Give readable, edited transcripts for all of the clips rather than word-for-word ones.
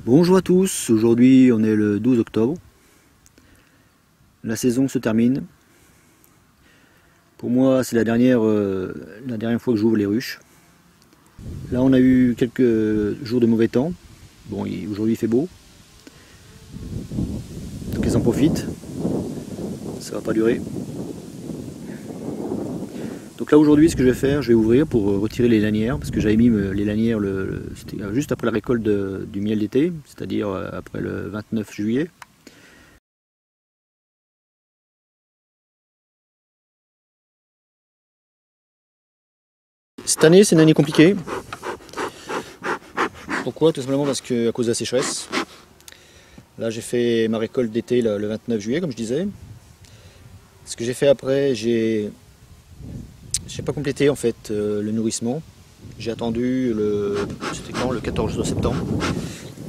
Bonjour à tous, aujourd'hui on est le 12 octobre. La saison se termine. Pour moi c'est la dernière fois que j'ouvre les ruches. Là on a eu quelques jours de mauvais temps. Bon, aujourd'hui il fait beau. Donc ils en profitent. Ça va pas durer. Donc là aujourd'hui ce que je vais faire, je vais ouvrir pour retirer les lanières. Parce que j'avais mis les lanières c'était juste après la récolte du miel d'été. C'est-à-dire après le 29 juillet. Cette année c'est une année compliquée. Pourquoi? Tout simplement parce que à cause de la sécheresse. Là j'ai fait ma récolte d'été le 29 juillet comme je disais. Ce que j'ai fait après, j'ai pas complété en fait le nourrissement. J'ai attendu c'était quand, le 14 septembre.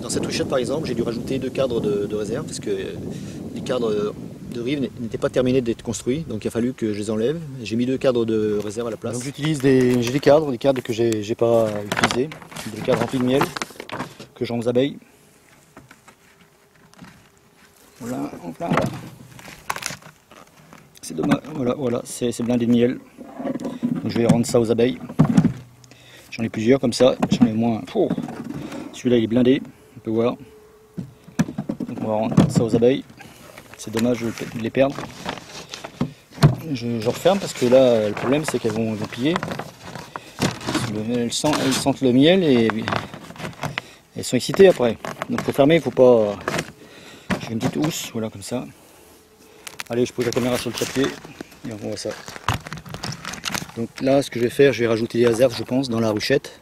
Dans cette ruchette par exemple, j'ai dû rajouter 2 cadres de réserve parce que les cadres de rive n'étaient pas terminés d'être construits, donc il a fallu que je les enlève. J'ai mis 2 cadres de réserve à la place. Donc j'utilise j'ai des cadres que j'ai pas utilisés, des cadres remplis de miel que j'en aux abeilles. Voilà, enfin, voilà. C'est dommage, voilà, c'est blindé de miel. Donc je vais rendre ça aux abeilles. J'en ai plusieurs comme ça, j'en ai moins. Oh, celui-là il est blindé, on peut voir. Donc on va rendre ça aux abeilles. C'est dommage de les perdre. Je referme parce que là le problème c'est qu'elles vont piller. Elles sentent le miel et elles sont excitées après. Donc il faut fermer, il faut pas. J'ai une petite housse, voilà comme ça. Allez, je pose la caméra sur le papier et on voit ça. Donc là, ce que je vais faire, je vais rajouter des réserves, je pense, dans la ruchette.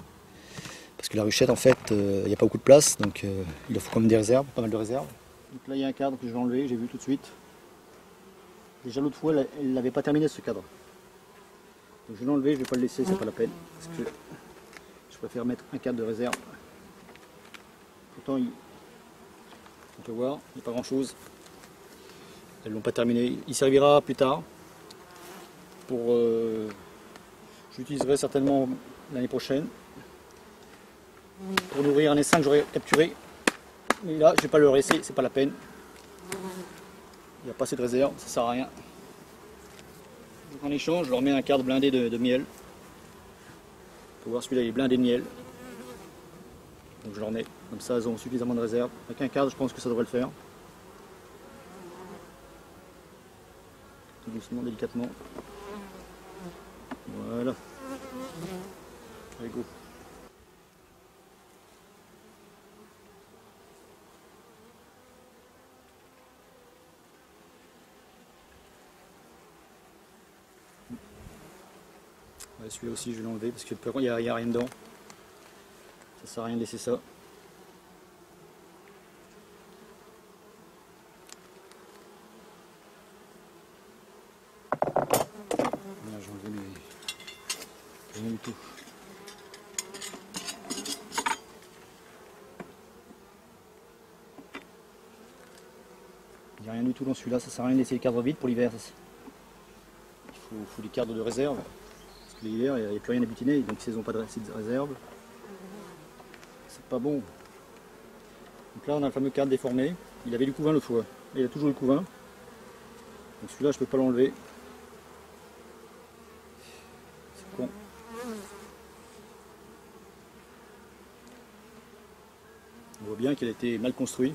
Parce que la ruchette, en fait, il n'y a pas beaucoup de place, donc il faut quand même des réserves, pas mal de réserves. Donc là, il y a un cadre que je vais enlever, j'ai vu tout de suite. Déjà l'autre fois, elle n'avait pas terminé ce cadre. Donc je vais l'enlever, je ne vais pas le laisser, c'est pas la peine. Parce que je préfère mettre un cadre de réserve. Pourtant, on peut voir, il n'y a pas grand chose. Elles ne l'ont pas terminé. Il servira plus tard pour... j'utiliserai certainement l'année prochaine pour nourrir un essaim que j'aurais capturé. Mais là, je ne vais pas le laisser, c'est pas la peine. Il n'y a pas assez de réserve, ça sert à rien. Donc en échange, je leur mets un cadre blindé de miel. Pour voir, celui-là il est blindé de miel. Donc je leur mets, comme ça elles ont suffisamment de réserve. Avec un cadre, je pense que ça devrait le faire. Tout doucement, délicatement. Voilà. Allez, go. Ouais, celui-là aussi je vais l'enlever parce que il n'y a rien dedans. Ça sert à rien de laisser ça. Là, j'ai enlevé rien du tout. Il n'y a rien du tout dans celui-là, ça sert à rien de laisser les cadres vides pour l'hiver. Il faut des cadres de réserve. Parce que l'hiver, il n'y a plus rien à butiner, donc s'ils n'ont pas de réserve, c'est pas bon. Donc là on a le fameux cadre déformé. Il avait du couvain l'autre fois. Il a toujours le couvain. Donc celui-là je peux pas l'enlever. C'est con. On voit bien qu'il a été mal construit.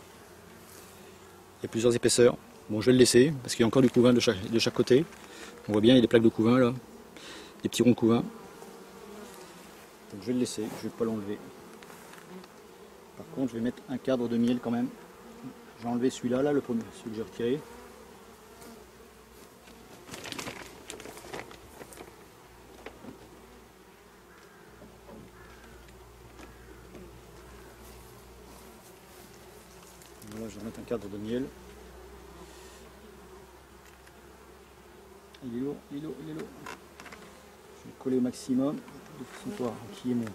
Il y a plusieurs épaisseurs. Bon, je vais le laisser parce qu'il y a encore du couvain de chaque côté. On voit bien, il y a des plaques de couvain là. Des petits ronds de couvain. Donc je vais le laisser, je ne vais pas l'enlever. Par contre, je vais mettre un cadre de miel quand même. J'ai enlevé celui-là, le premier, celui que j'ai retiré. Voilà, je vais mettre un cadre de miel. Il est lourd, il est lourd, il est lourd. Je vais le coller au maximum de façon à voir qui est mon.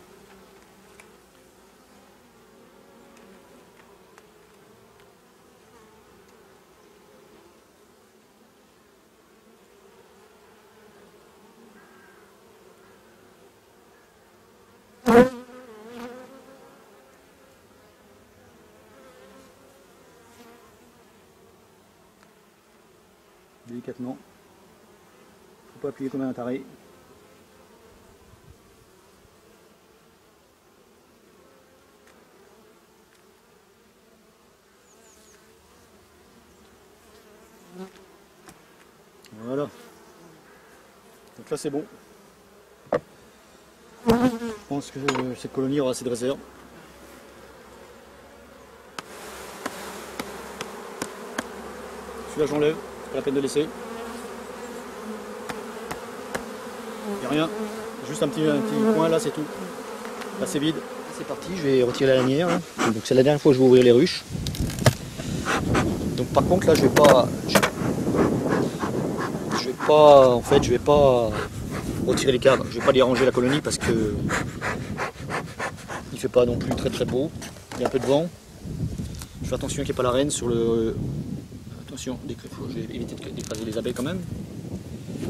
délicatement. Faut pas appuyer comme un taré. Voilà. Donc là c'est bon. Je pense que cette colonie aura assez de réserve. Celui-là j'enlève, pas la peine de laisser. Il n'y a rien, juste un petit coin là, c'est tout. Là c'est vide. C'est parti, je vais retirer la lanière. Hein. Donc c'est la dernière fois que je vais ouvrir les ruches. Donc par contre là je vais pas retirer les cadres, je vais pas les ranger la colonie parce que il fait pas non plus très beau. Il y a un peu de vent. Je fais attention qu'il n'y ait pas la reine sur le. Attention, je vais éviter d'écraser les abeilles quand même.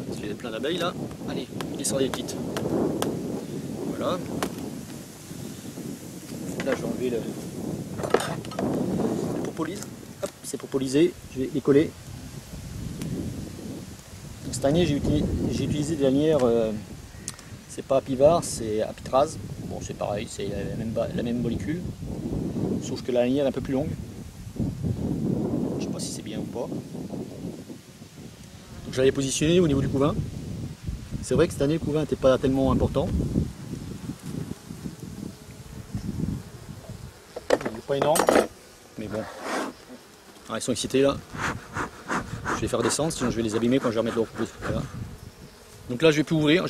Parce qu'il y a plein d'abeilles là. Allez, descend des petites. Voilà. Là je vais enlever le propolis. Hop, c'est propolisé, je vais les coller. Donc, cette année j'ai utilisé des lanières, c'est pas Apivars, c'est Apitraz. Bon c'est pareil, c'est la même molécule. Sauf que la lanière est un peu plus longue. Je sais pas si c'est bien ou pas. Donc j'allais positionner au niveau du couvain. C'est vrai que cette année le couvain n'était pas tellement important. Il n'est pas énorme, mais bon. Ah, ils sont excités là. Je vais les faire descendre, sinon je vais les abîmer quand je vais remettre leur coupe. Voilà. Donc là je vais plus ouvrir,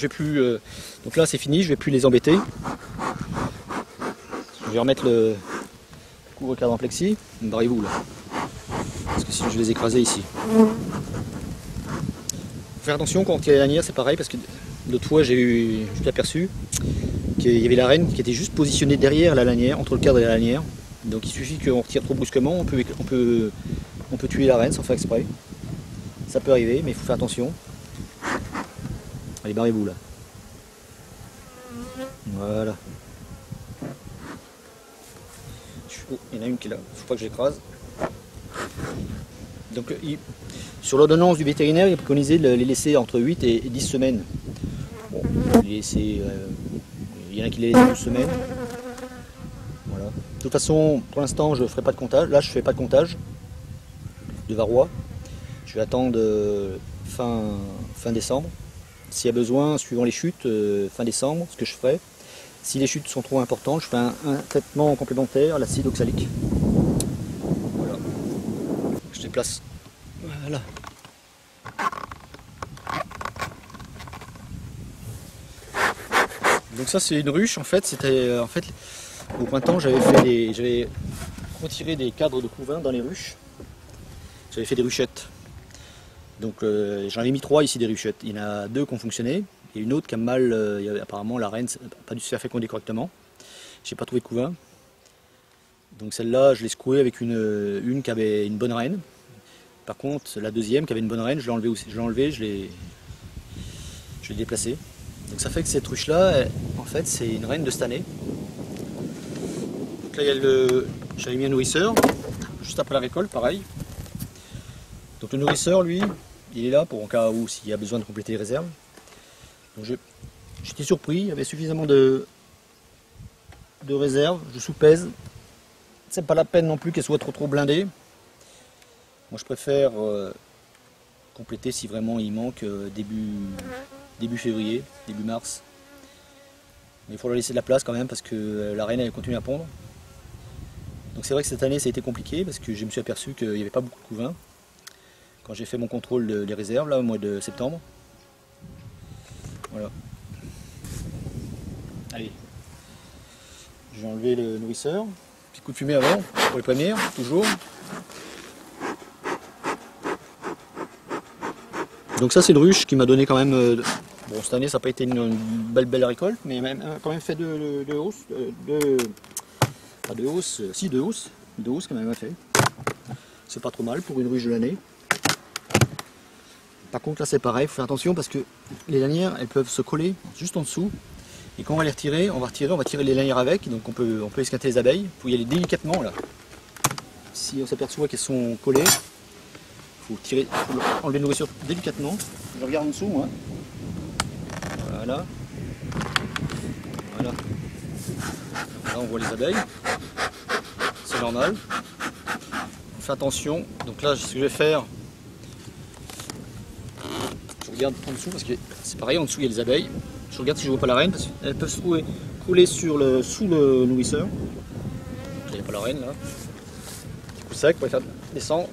donc là c'est fini, je vais plus les embêter. Je vais remettre le couvre-cadre en plexi. Barrez-vous là. Parce que sinon je vais les écraser ici. Faut faire attention quand on tire les lanières, c'est pareil parce que l'autre fois je suis aperçu qu'il y avait la reine qui était juste positionnée derrière la lanière, entre le cadre et la lanière. Donc il suffit qu'on retire trop brusquement, on peut tuer la reine sans faire exprès. Ça peut arriver, mais il faut faire attention. Allez, barrez-vous là. Voilà. Oh, il y en a une qui est là, il ne faut pas que j'écrase. Donc sur l'ordonnance du vétérinaire, il est préconisé de les laisser entre 8 et 10 semaines. Bon, il y en a qui les laissent 12 semaines. Voilà. De toute façon, pour l'instant, je ne ferai pas de comptage. Là, je ne fais pas de comptage de varroa. Je vais attendre fin décembre. S'il y a besoin, suivant les chutes, fin décembre, ce que je ferai. Si les chutes sont trop importantes, je fais un traitement complémentaire, l'acide oxalique. Voilà. Je déplace. Voilà. Donc ça c'est une ruche en fait. Au printemps j'avais retiré des cadres de couvain dans les ruches. J'avais fait des ruchettes. Donc j'en ai mis 3 ici des ruchettes. Il y en a 2 qui ont fonctionné. Et une autre qui a mal, apparemment la reine n'a pas dû se faire féconder correctement. J'ai pas trouvé de couvain. Donc celle-là, je l'ai secouée avec une qui avait une bonne reine. Par contre, la deuxième qui avait une bonne reine, je l'ai enlevée, je l'ai déplacée. Donc ça fait que cette ruche-là, en fait, c'est une reine de cette année. Donc là, j'avais mis un nourrisseur, juste après la récolte, pareil. Donc le nourrisseur, lui, il est là pour en cas où s'il y a besoin de compléter les réserves. Donc j'étais surpris, il y avait suffisamment de réserves, je sous-pèse. C'est pas la peine non plus qu'elle soit trop blindée. Moi je préfère compléter si vraiment il manque début février, début mars. Mais il faut leur laisser de la place quand même parce que la reine elle continue à pondre. Donc c'est vrai que cette année ça a été compliqué parce que je me suis aperçu qu'il n'y avait pas beaucoup de couvain. Quand j'ai fait mon contrôle des réserves là au mois de septembre. Voilà. Allez. Je vais enlever le nourrisseur. Petit coup de fumée avant, pour les prévenir, toujours. Donc ça c'est une ruche qui m'a donné quand même... bon cette année ça n'a pas été une belle récolte, mais quand même fait de hausse. Pas de hausse, si de hausse. De hausse quand même fait. C'est pas trop mal pour une ruche de l'année. Par contre là c'est pareil, il faut faire attention parce que les lanières elles peuvent se coller juste en dessous. Et quand on va les retirer, on va tirer les lanières avec, donc on peut esquinter les abeilles. Il faut y aller délicatement là. Si on s'aperçoit qu'elles sont collées, il faut tirer, faut enlever la nourriture délicatement. Je regarde en dessous moi. Voilà. Voilà. Là on voit les abeilles. C'est normal. On fait attention. Donc là ce que je vais faire, je regarde en dessous parce que c'est pareil, en dessous il y a les abeilles. Je regarde si je vois pas la reine parce qu'elles peuvent se trouver coulées sous le nourrisseur. Il n'y a pas la reine là. Petit coup sec pour les faire descendre.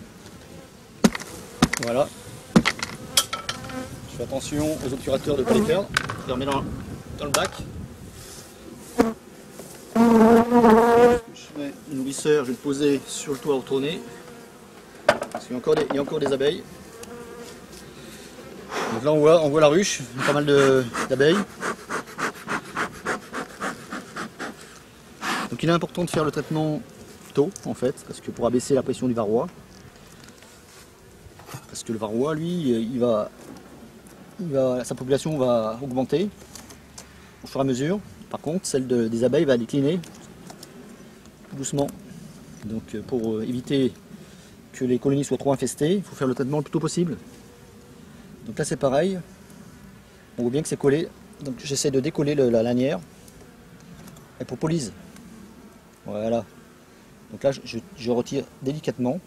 Voilà. Je fais attention aux obturateurs de ne pas les perdre. Je les remets dans le bac. Je mets le nourrisseur, je vais le poser sur le toit retourné. Parce qu'il y a encore des abeilles. Donc là on voit la ruche, pas mal d'abeilles. Donc il est important de faire le traitement tôt en fait, parce que pour abaisser la pression du varroa. Parce que le varroa lui, sa population va augmenter au fur et à mesure. Par contre celle des abeilles va décliner doucement. Donc pour éviter que les colonies soient trop infestées, il faut faire le traitement le plus tôt possible. Donc là c'est pareil, on voit bien que c'est collé, donc j'essaie de décoller la lanière, elle propolyse. Voilà, donc là je retire délicatement,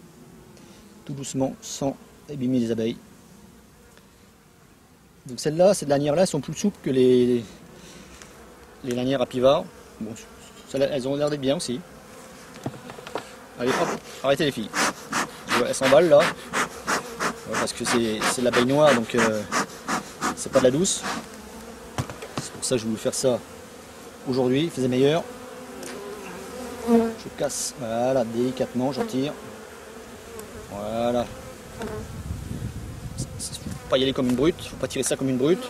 tout doucement, sans abîmer les abeilles. Donc celles-là, ces lanières-là, sont plus souples que les lanières à pivard. Bon, elles ont l'air d'être bien aussi. Allez, hop, arrêtez les filles. Elles s'emballent là. Parce que c'est de l'abeille noire, donc c'est pas de la douce. C'est pour ça que je voulais faire ça aujourd'hui, il faisait meilleur. Je casse, voilà, délicatement, je retire. Voilà. Faut pas y aller comme une brute, faut pas tirer ça comme une brute.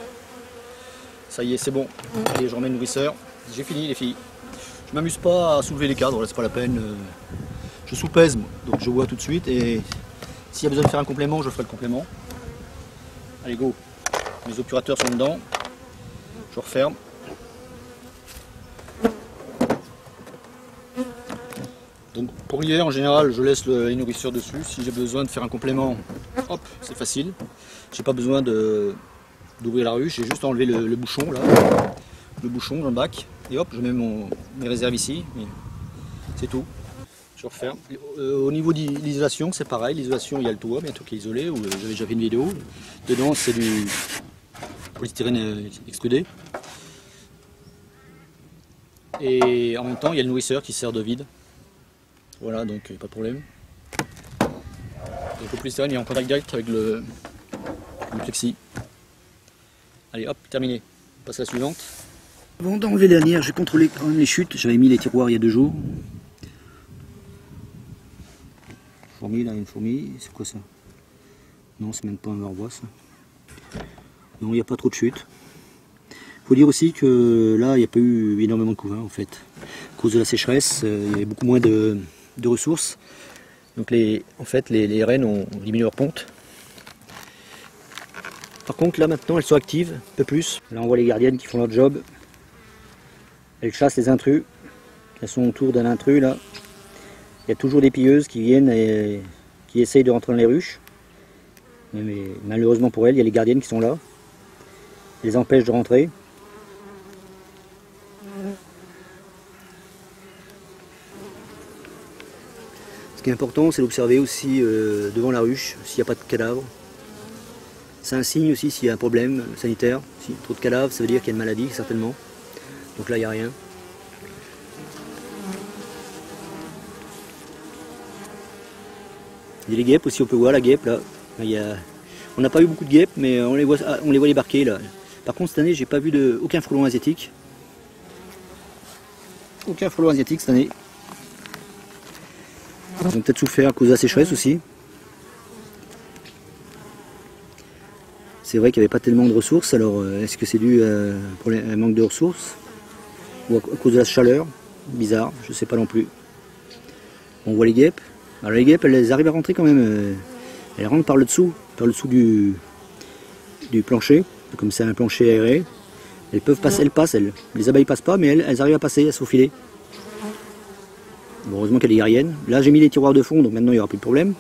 Ça y est, c'est bon. Allez, je remets le nourrisseur. J'ai fini les filles. Je m'amuse pas à soulever les cadres, là c'est pas la peine. Je sous-pèse, donc je vois tout de suite et s'il y a besoin de faire un complément, je ferai le complément. Allez, go. Les obturateurs sont dedans. Je referme. Donc pour hier, en général, je laisse les nourrisseurs dessus. Si j'ai besoin de faire un complément, hop, c'est facile. J'ai pas besoin d'ouvrir la ruche, j'ai juste enlevé le bouchon là, le bouchon dans le bac, et hop, je mets mes réserves ici. C'est tout. Je referme. Au niveau de l'isolation, c'est pareil. L'isolation, il y a le toit bientôt qui est isolé. J'avais déjà fait une vidéo. Dedans, c'est du polystyrène extrudé. Et en même temps, il y a le nourrisseur qui sert de vide. Voilà, donc pas de problème. Donc le polystyrène est en contact direct avec le plexi. Allez, hop, terminé. On passe à la suivante. Avant d'enlever les lanières, j'ai contrôlé quand même les chutes. J'avais mis les tiroirs il y a 2 jours. Fourmi, là, une fourmi, c'est quoi ça? Non, c'est même pas un varroa ça. Non, il n'y a pas trop de chutes. Il faut dire aussi que là, il n'y a pas eu énormément de couvains en fait. À cause de la sécheresse, il y avait beaucoup moins de ressources. Donc en fait, les rennes ont diminué leur ponte. Par contre, là maintenant, elles sont actives, un peu plus. Là, on voit les gardiennes qui font leur job. Elles chassent les intrus. Elles sont autour d'un intrus là. Il y a toujours des pilleuses qui viennent et qui essayent de rentrer dans les ruches. Mais malheureusement pour elles, il y a les gardiennes qui sont là. Elles les empêchent de rentrer. Ce qui est important, c'est d'observer aussi devant la ruche s'il n'y a pas de cadavres. C'est un signe aussi s'il y a un problème sanitaire. S'il y a trop de cadavres, ça veut dire qu'il y a une maladie certainement. Donc là, il n'y a rien. Il y a les guêpes aussi, on peut voir la guêpe là. On n'a pas eu beaucoup de guêpes, mais on les voit débarquer là. Par contre, cette année, j'ai pas vu aucun frelon asiatique. Aucun frelon asiatique cette année. Ils ont peut-être souffert à cause de la sécheresse aussi. C'est vrai qu'il n'y avait pas tellement de ressources, alors est-ce que c'est dû à un manque de ressources? Ou à cause de la chaleur? Bizarre, je ne sais pas non plus. On voit les guêpes. Alors les guêpes, elles arrivent à rentrer quand même. Elles rentrent par le dessous du plancher. Comme c'est un plancher aéré. Elles peuvent passer, elles passent, elles. Les abeilles passent pas, mais elles arrivent à passer, à se faufiler. Bon, heureusement qu'il y a des gardiennes. Là, j'ai mis les tiroirs de fond, donc maintenant il n'y aura plus de problème.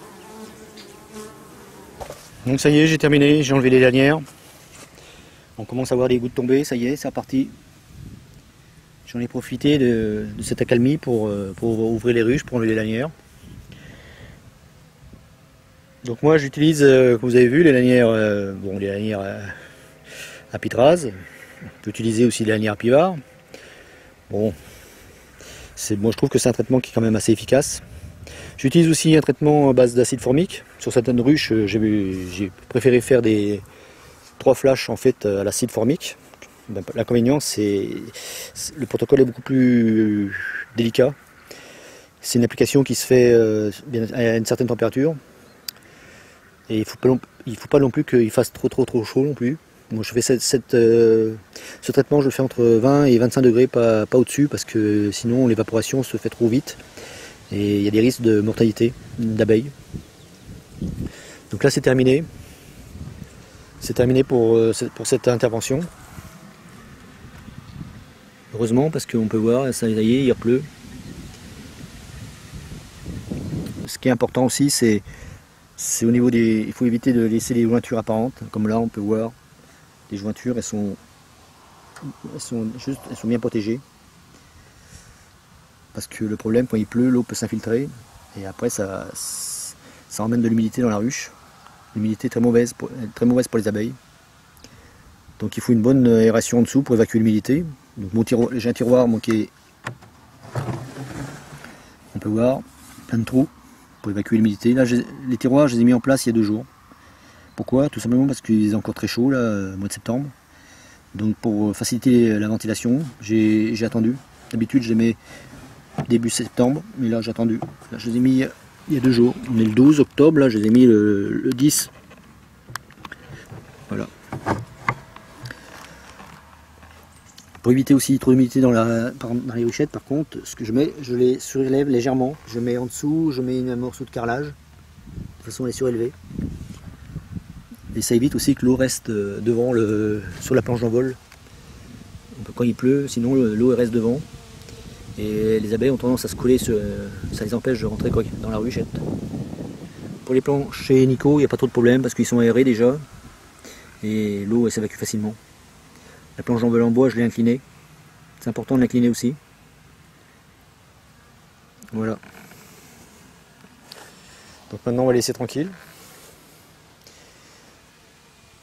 Donc ça y est, j'ai terminé, j'ai enlevé les lanières. On commence à voir les gouttes tomber, ça y est, c'est reparti. J'en ai profité de cette accalmie pour ouvrir les ruches, pour enlever les lanières. Donc moi j'utilise, comme vous avez vu, les lanières, les lanières à pitraz. On peut utiliser aussi les lanières à pivard. Bon, moi je trouve que c'est un traitement qui est quand même assez efficace. J'utilise aussi un traitement à base d'acide formique. Sur certaines ruches, j'ai préféré faire 3 flashs en fait à l'acide formique. L'inconvénient, c'est le protocole est beaucoup plus délicat. C'est une application qui se fait à une certaine température. Et il ne faut pas non plus qu'il fasse trop chaud non plus. Moi je fais ce traitement, je le fais entre 20 et 25 degrés, pas au-dessus, parce que sinon l'évaporation se fait trop vite. Et il y a des risques de mortalité d'abeilles. Donc là c'est terminé. C'est terminé pour cette intervention. Heureusement, parce qu'on peut voir, ça y est, il pleut. Ce qui est important aussi, c'est au niveau des... Il faut éviter de laisser les jointures apparentes. Comme là, on peut voir, les jointures, elles sont bien protégées. Parce que le problème, quand il pleut, l'eau peut s'infiltrer. Et après, ça emmène de l'humidité dans la ruche. L'humidité est très mauvaise pour les abeilles. Donc il faut une bonne aération en dessous pour évacuer l'humidité. Donc j'ai un tiroir qui est... On peut voir, plein de trous pour évacuer l'humidité. Là, les tiroirs, je les ai mis en place il y a 2 jours. Pourquoi? Tout simplement parce qu'il est encore très chaud, là, au mois de septembre. Donc pour faciliter la ventilation, j'ai attendu. D'habitude, je les mets début septembre, mais là, j'ai attendu. Là, je les ai mis il y a 2 jours. On est le 12 octobre, là, je les ai mis le 10. Voilà. Pour éviter aussi trop d'humidité dans les ruchettes, par contre, ce que je mets, je les surélève légèrement. Je mets en dessous, je mets un morceau de carrelage, de façon à les surélever. Et ça évite aussi que l'eau reste devant sur la planche d'envol. Quand il pleut, sinon l'eau reste devant. Et les abeilles ont tendance à se coller, ça les empêche de rentrer dans la ruchette. Pour les planches chez Nico, il n'y a pas trop de problème parce qu'ils sont aérés déjà. Et l'eau s'évacue facilement. La planche d'envol en bois, je l'ai inclinée. C'est important de l'incliner aussi. Voilà. Donc maintenant on va les laisser tranquilles.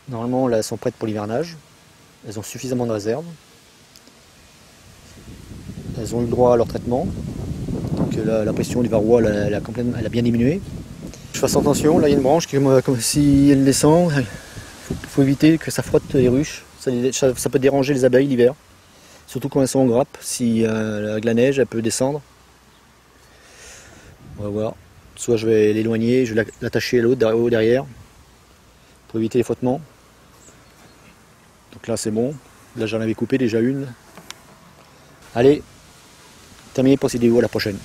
Normalement là, elles sont prêtes pour l'hivernage. Elles ont suffisamment de réserve. Elles ont eu le droit à leur traitement. Donc la pression du varroa elle a bien diminué. Je fasse attention, là il y a une branche qui comme si elle descend. Il faut éviter que ça frotte les ruches. Ça peut déranger les abeilles l'hiver. Surtout quand elles sont en grappe. Si avec la neige, elle peut descendre. On va voir. Soit je vais l'éloigner, je vais l'attacher à l'autre derrière. Pour éviter les frottements. Donc là c'est bon. Là j'en avais coupé déjà une. Allez, terminé pour cette vidéo, à la prochaine.